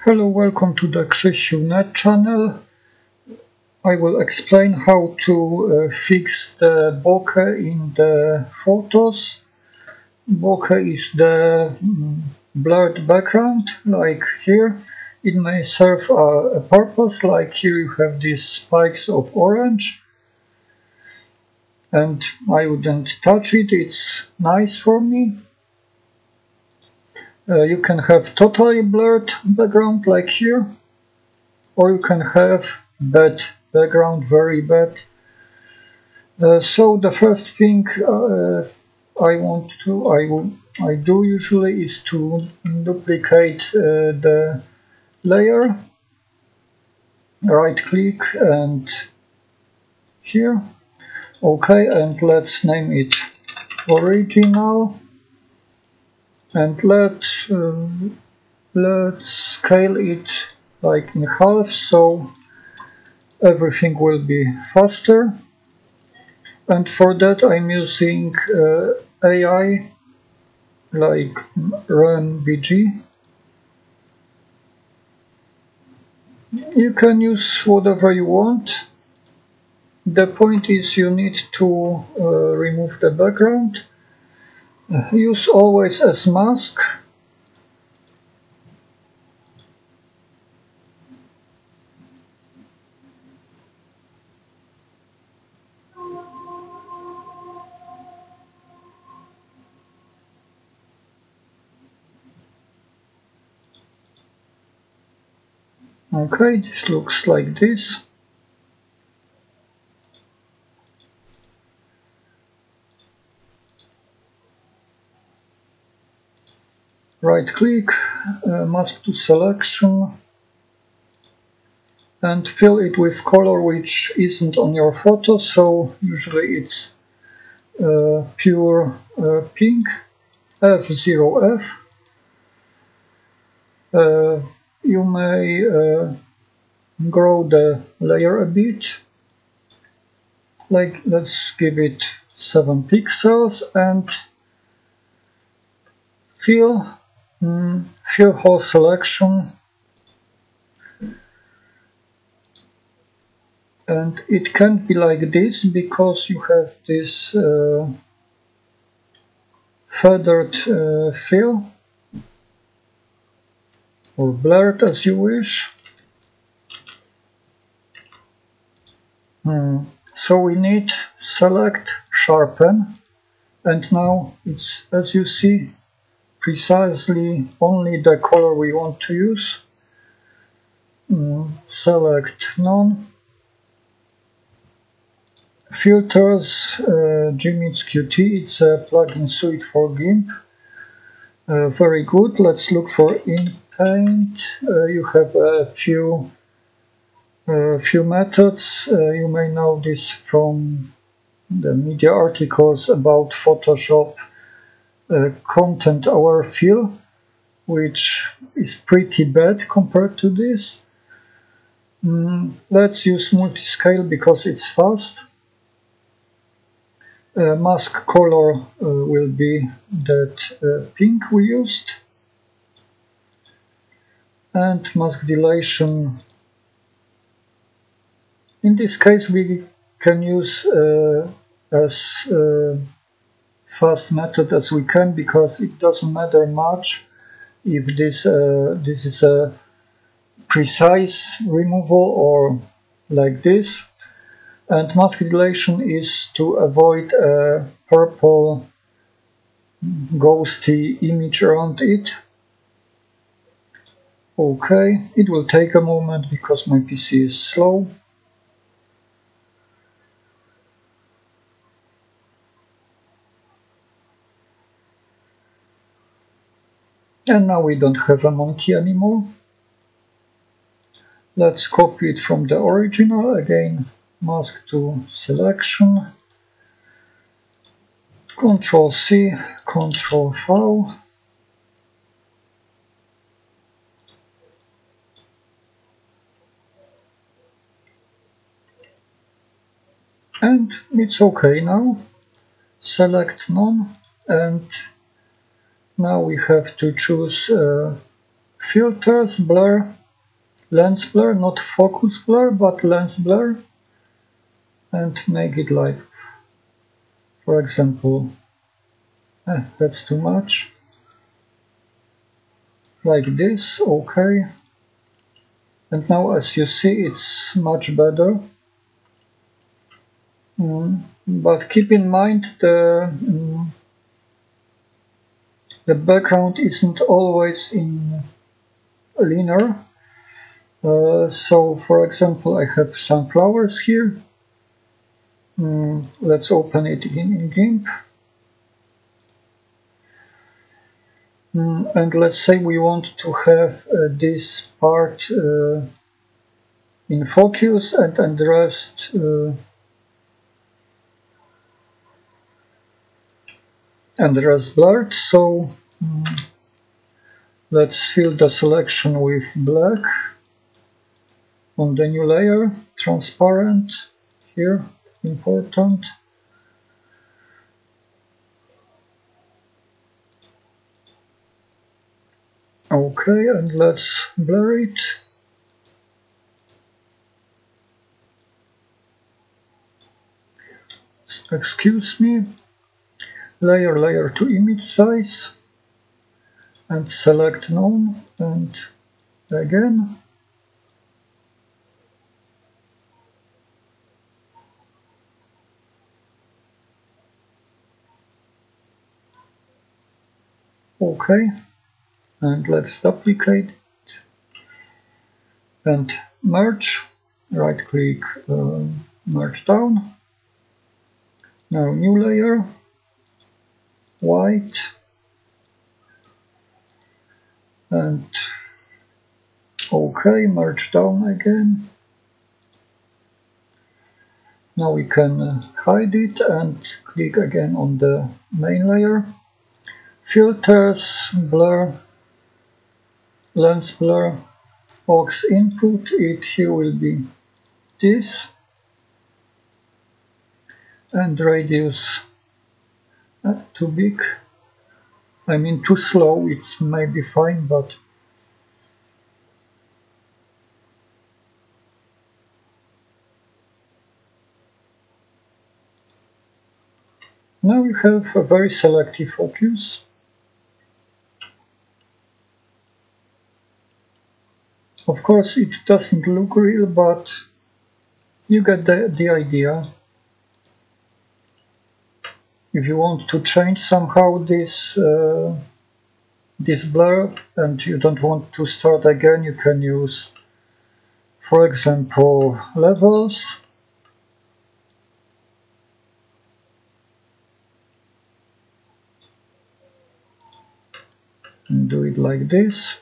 Hello, welcome to the krzysiu.net channel. I will explain how to fix the bokeh in the photos. Bokeh is the blurred background, like here. It may serve a purpose, like here you have these spikes of orange. And I wouldn't touch it, it's nice for me. You can have totally blurred background like here, or you can have bad background, very bad. So the first thing I do usually is to duplicate the layer. Right click and here. Okay, and let's name it original. And let's scale it like in half, so everything will be faster. And for that I'm using AI like RunBG. You can use whatever you want. The point is you need to remove the background. Use always as mask. Okay, this looks like this. Right click, mask to selection, and fill it with color which isn't on your photo, so usually it's pure pink, F0F. You may grow the layer a bit, like let's give it 7 pixels, and fill whole selection. And it can't be like this because you have this feathered fill, or blurred as you wish. So we need select, sharpen, and now it's, as you see, precisely only the color we want to use. Select none. Filters, Gimp QT, it's a plugin suite for Gimp. Very good. Let's look for Inpaint. You have a few methods. You may know this from the media articles about Photoshop content aware fill, which is pretty bad compared to this. Let's use multiscale because it's fast. Mask color will be that pink we used, and mask dilation. In this case we can use as fast method as we can, because it doesn't matter much if this is a precise removal or like this. And mask dilation is to avoid a purple ghosty image around it. Okay, it will take a moment because my PC is slow. And now we don't have a monkey anymore. Let's copy it from the original again. Mask to selection, Ctrl C, Ctrl V, and it's okay now. Select none, and now we have to choose filters, blur, lens blur, not focus blur, but lens blur, and make it like, for example, that's too much, like this, okay. And now as you see, it's much better. But keep in mind the background isn't always in linear. So for example, I have some flowers here. Let's open it in Gimp. And let's say we want to have this part in focus and the rest blurred. So let's fill the selection with black on the new layer, transparent here, important. Okay, and let's blur it. Excuse me. Layer to image size, and select none, and again. Okay, and let's duplicate it and merge. Right click, merge down. Now new layer, white, and okay, merge down again. Now we can hide it and click again on the main layer. Filters, blur, lens blur, aux input, it here will be this, and radius too big, I mean too slow, it may be fine, but now we have a very selective focus. Of course it doesn't look real, but you get the idea. If you want to change somehow this this blur and you don't want to start again, you can use, for example, levels. And do it like this.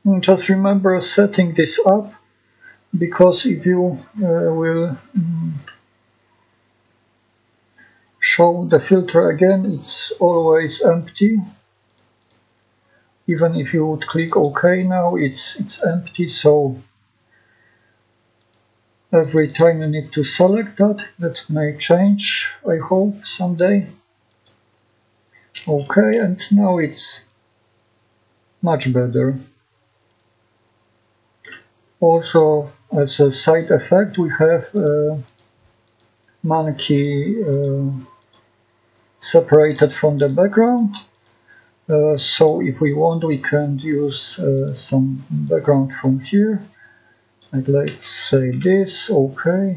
And just remember setting this up, because if you will show the filter again, it's always empty. Even if you would click OK now, it's empty, so every time you need to select that. That may change, I hope, someday. OK, and now it's much better. Also, as a side effect, we have monkey separated from the background. So if we want, we can use some background from here. And let's say this, OK.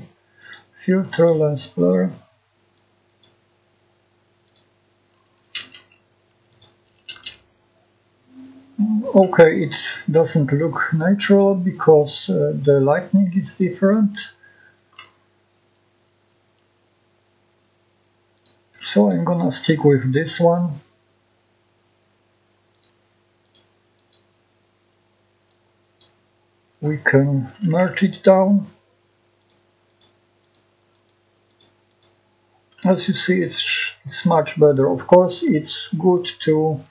Filter, lens blur. OK, it doesn't look natural because the lighting is different. So I'm gonna stick with this one. We can merge it down. As you see, it's much better. Of course, it's good to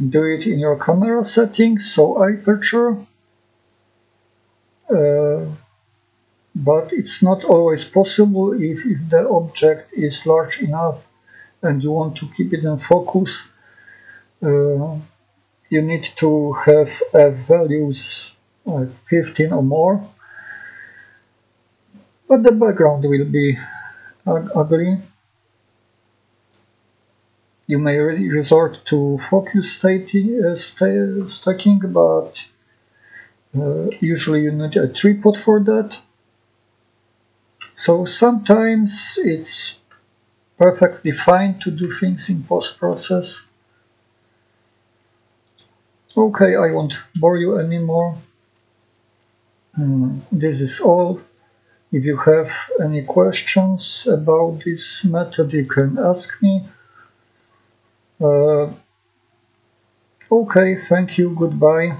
do it in your camera settings, so aperture, but it's not always possible if the object is large enough and you want to keep it in focus. You need to have values like 15 or more, but the background will be ugly. You may resort to focus stacking, but usually you need a tripod for that. So sometimes it's perfectly fine to do things in post-process. Okay, I won't bore you anymore. This is all. If you have any questions about this method, you can ask me. Okay, thank you, goodbye.